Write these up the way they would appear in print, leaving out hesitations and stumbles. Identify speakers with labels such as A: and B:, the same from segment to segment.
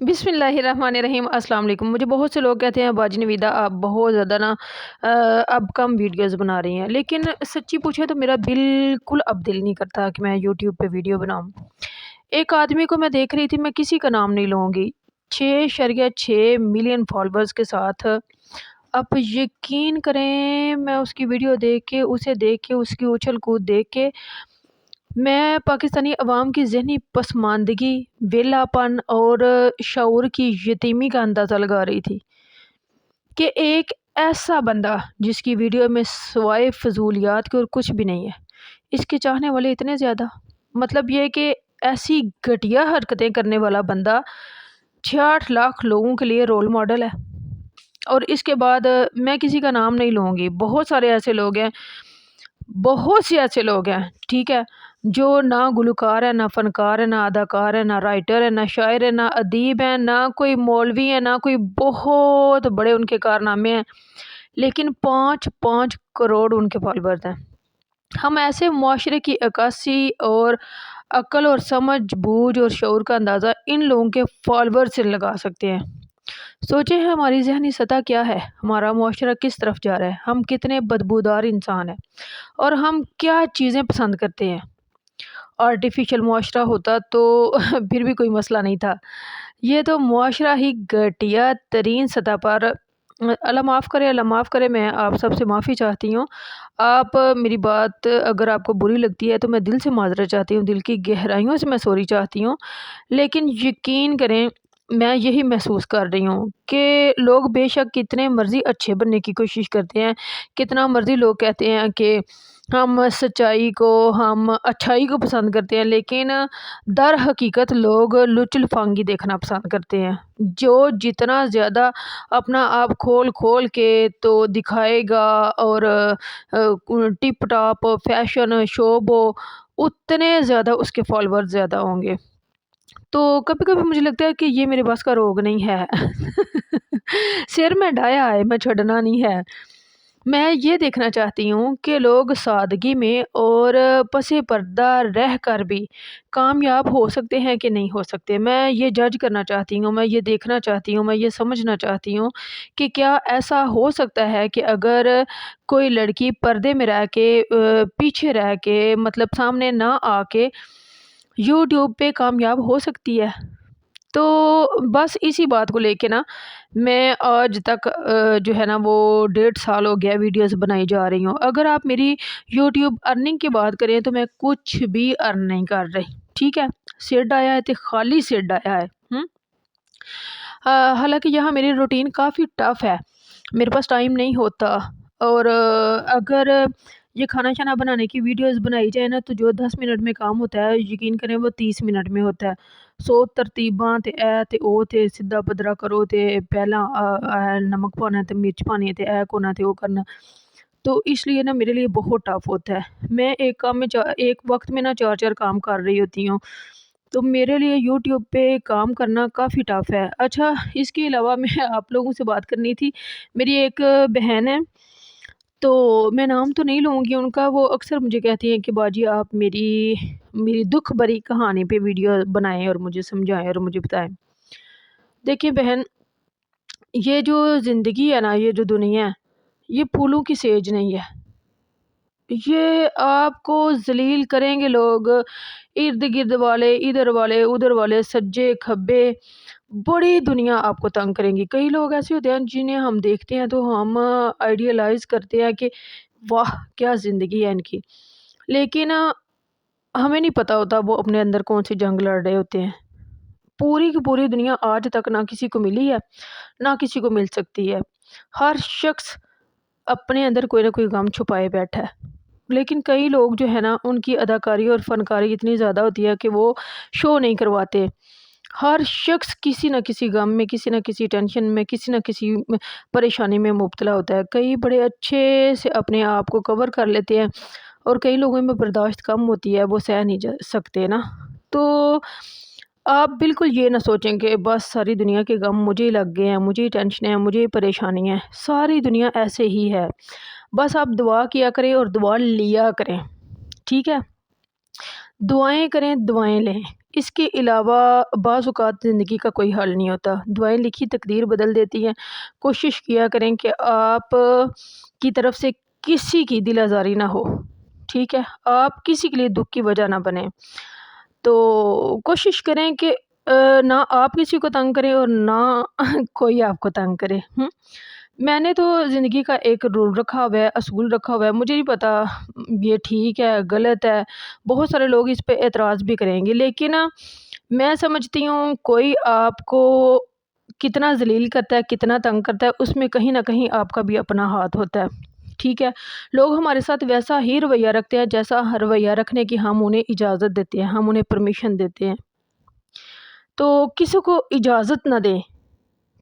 A: बिस्मिल्लाहिर्रहमानिर्रहीम। अस्सलाम वालेकुम। मुझे बहुत से लोग कहते हैं बाजी नवीदा आप बहुत ज़्यादा ना अब कम वीडियोस बना रही हैं, लेकिन सच्ची पूछे तो मेरा बिल्कुल अब दिल नहीं करता कि मैं यूट्यूब पे वीडियो बनाऊं। एक आदमी को मैं देख रही थी, मैं किसी का नाम नहीं लूँगी, 6.6 मिलियन फॉलोअर्स के साथ। आप यकीन करें, मैं उसकी वीडियो देख के, उसे देख के, उसकी उछल कूद देख के मैं पाकिस्तानी अवाम की ज़हनी पसमानदगी, वेलापन और शऊर की यतीमी का अंदाज़ा लगा रही थी कि एक ऐसा बंदा जिसकी वीडियो में सिवाय फ़ज़ूलियात के और कुछ भी नहीं है, इसके चाहने वाले इतने ज़्यादा। मतलब ये कि ऐसी घटिया हरकतें करने वाला बंदा 66 लाख लोगों के लिए रोल मॉडल है। और इसके बाद मैं किसी का नाम नहीं लूँगी, बहुत सारे ऐसे लोग हैं, बहुत से ऐसे लोग हैं, ठीक है, जो ना गुलकार है, ना फ़नकार है, ना अदाकार है, ना राइटर है, ना शायर है, ना अदीब है, ना कोई मौलवी है, ना कोई बहुत बड़े उनके कारनामे हैं, लेकिन 5-5 करोड़ उनके फॉलोअर्स हैं। हम ऐसे मुआशरे की अक्कासी और अक्ल और समझ बूझ और शऊर का अंदाज़ा इन लोगों के फॉलोअर से लगा सकते हैं। सोचें हमारी ज़हनी सतह क्या है, हमारा मुआशरा किस तरफ जा रहा है, हम कितने बदबूदार इंसान हैं और हम क्या चीज़ें पसंद करते हैं। आर्टिफिशियल मुआशरा होता तो फिर भी कोई मसला नहीं था। ये तो मुआशरा ही घटिया तरीन सतह पर अल्लाह माफ़ करे, अल्लाह माफ़ करे, मैं आप सबसे माफ़ी चाहती हूँ। आप मेरी बात अगर आपको बुरी लगती है तो मैं दिल से माज़रत चाहती हूँ, दिल की गहराइयों से मैं सॉरी चाहती हूँ। लेकिन यकीन करें, मैं यही महसूस कर रही हूँ कि लोग बेशक कितने मर्ज़ी अच्छे बनने की कोशिश करते हैं, कितना मर्ज़ी लोग कहते हैं कि हम सच्चाई को, हम अच्छाई को पसंद करते हैं, लेकिन दर हकीकत लोग लुच-लफांगी देखना पसंद करते हैं। जो जितना ज़्यादा अपना आप खोल-खोल के तो दिखाएगा और टिप टॉप फैशन शोब हो, उतने ज़्यादा उसके फॉलोअर्स ज़्यादा होंगे। तो कभी-कभी मुझे लगता है कि ये मेरे बस का रोग नहीं है। सिर में डाया है, मैं छड़ना नहीं है। मैं ये देखना चाहती हूँ कि लोग सादगी में और पसे पर्दा रह कर भी कामयाब हो सकते हैं कि नहीं हो सकते। मैं ये जज करना चाहती हूँ, मैं ये देखना चाहती हूँ, मैं ये समझना चाहती हूँ कि क्या ऐसा हो सकता है कि अगर कोई लड़की पर्दे में रह के पीछे रह के मतलब सामने ना आके यूट्यूब पे कामयाब हो सकती है। तो बस इसी बात को लेके ना मैं आज तक जो है ना वो 1.5 साल हो गया वीडियोस बनाई जा रही हूँ। अगर आप मेरी यूट्यूब अर्निंग की बात करें तो मैं कुछ भी अर्न नहीं कर रही, ठीक है? सिर डाया है तो खाली सिर डाया है। हालाँकि यहाँ मेरी रूटीन काफ़ी टफ़ है, मेरे पास टाइम नहीं होता और अगर ये खाना-शाना बनाने की वीडियोज़ बनाई जाए ना तो जो 10 मिनट में काम होता है, यकीन करें वो 30 मिनट में होता है। 100 तरतीबां ते ए ते ओ ते सिद्धा पद्धरा करो ते पहला नमक पाना ते मिर्च पानी है ते ए कोना ते ओ करना। तो इसलिए ना मेरे लिए बहुत टफ़ होता है। मैं एक काम में चा एक वक़्त में ना 4-4 काम कर रही होती हूँ। तो मेरे लिए यूट्यूब पे काम करना काफ़ी टफ़ है। अच्छा, इसके अलावा मैं आप लोगों से बात करनी थी। मेरी एक बहन है, तो मैं नाम तो नहीं लूँगी उनका, वो अक्सर मुझे कहती हैं कि बाजी आप मेरी मेरी दुःख भरी कहानी पे वीडियो बनाएँ और मुझे समझाएँ और मुझे बताएँ। देखिए बहन, ये जो ज़िंदगी है ना, ये जो दुनिया है, ये फूलों की सेज नहीं है। ये आपको ज़लील करेंगे लोग, इर्द-गिर्द वाले, इधर वाले, उधर वाले, सज्जे-खब्बे, बड़ी दुनिया आपको तंग करेंगी। कई लोग ऐसे होते हैं जिन्हें हम देखते हैं तो हम आइडियलाइज़ करते हैं कि वाह! क्या ज़िंदगी है इनकी। लेकिन हमें नहीं पता होता वो अपने अंदर कौन-सी जंग लड़ रहे होते हैं। पूरी की पूरी दुनिया आज तक ना किसी को मिली है, ना किसी को मिल सकती है। हर शख़्स अपने अंदर कोई ना कोई गम छुपाए बैठा है। लेकिन कई लोग जो है ना उनकी अदाकारी और फ़नकारी इतनी ज़्यादा होती है कि वो शो नहीं करवाते। हर शख़्स किसी न किसी गम में, किसी न किसी टेंशन में, किसी न किसी परेशानी में मुब्तला होता है। कई बड़े अच्छे से अपने आप को कवर कर लेते हैं और कई लोगों में बर्दाश्त कम होती है, वो सह नहीं जा सकते ना। तो आप बिल्कुल ये ना सोचें कि बस सारी दुनिया के गम मुझे ही लग गए हैं, मुझे ही टेंशन है, मुझे ही परेशानी है। सारी दुनिया ऐसे ही है। बस आप दुआ किया करें और दुआ लिया करें, ठीक है? दुआएँ करें, दुआएँ लें। اس کے علاوہ بعض اوقات زندگی کا کوئی حل نہیں ہوتا، دعائیں لکھی تقدیر بدل دیتی ہیں۔ کوشش کیا کریں کہ آپ کی طرف سے کسی کی دل آزاری نہ ہو، ٹھیک ہے، آپ کسی کے لیے دکھ کی وجہ نہ بنیں۔ تو کوشش کریں کہ نہ آپ کسی کو تنگ کریں اور نہ کوئی آپ کو تنگ کرے۔ میں نے تو زندگی کا ایک رول رکھا ہوا ہے، اصول رکھا ہوا ہے، مجھے نہیں پتا یہ ٹھیک ہے غلط ہے، بہت سارے لوگ اس پہ اعتراض بھی کریں گے، لیکن میں سمجھتی ہوں کوئی آپ کو کتنا ذلیل کرتا ہے، کتنا تنگ کرتا ہے، اس میں کہیں نہ کہیں آپ کا بھی اپنا ہاتھ ہوتا ہے، ٹھیک ہے۔ لوگ ہمارے ساتھ ویسا ہی رویہ رکھتے ہیں جیسا رویہ رکھنے کی ہم انہیں اجازت دیتے ہیں، ہم انہیں پرمیشن دیتے ہیں۔ تو کسی کو اجازت نہ دیں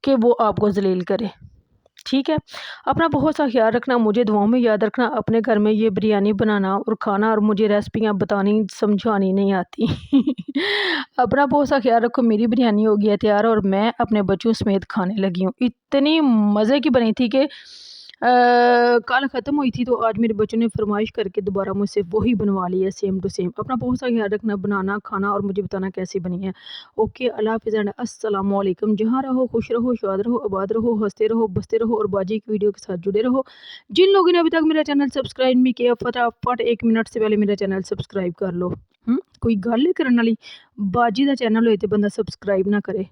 A: کہ وہ آپ کو ذلیل کرے، ٹھیک ہے۔ اپنا بہت سا خیال رکھنا، مجھے دعاؤں میں یاد رکھنا، اپنے گھر میں یہ بریانی بنانا اور کھانا، اور مجھے ریسپیاں بتانی سمجھانی نہیں آتی۔ اپنا بہت سا خیال رکھو، میری بریانی ہو گیا تیار اور میں اپنے بچوں سمیت کھانے لگی ہوں۔ اتنی مزے کی بنی تھی کہ کل ختم ہوئی تھی، تو آج میرے بچوں نے فرمائش کر کے دوبارہ مجھ سے وہی بنوا لی ہے، سیم ٹو سیم۔ اپنا بہت سا خیال رکھنا، بنانا کھانا اور مجھے بتانا کیسی بنی ہے۔ اوکے، اللہ حافظ اینڈ السلام علیکم۔ جہاں رہو خوش رہو، شاد رہو، آباد رہو، ہنستے رہو، بستے رہو اور باجی کی ویڈیو کے ساتھ جڑے رہو۔ جن لوگوں نے ابھی تک میرا چینل سبسکرائب نہیں کیا، فٹافٹ 1 منٹ سے پہلے میرا چینل سبسکرائب کر لو۔ کوئی گل کرنے والی باجی دا چینل ہوئے تے بندہ سبسکرائب نہ کرے۔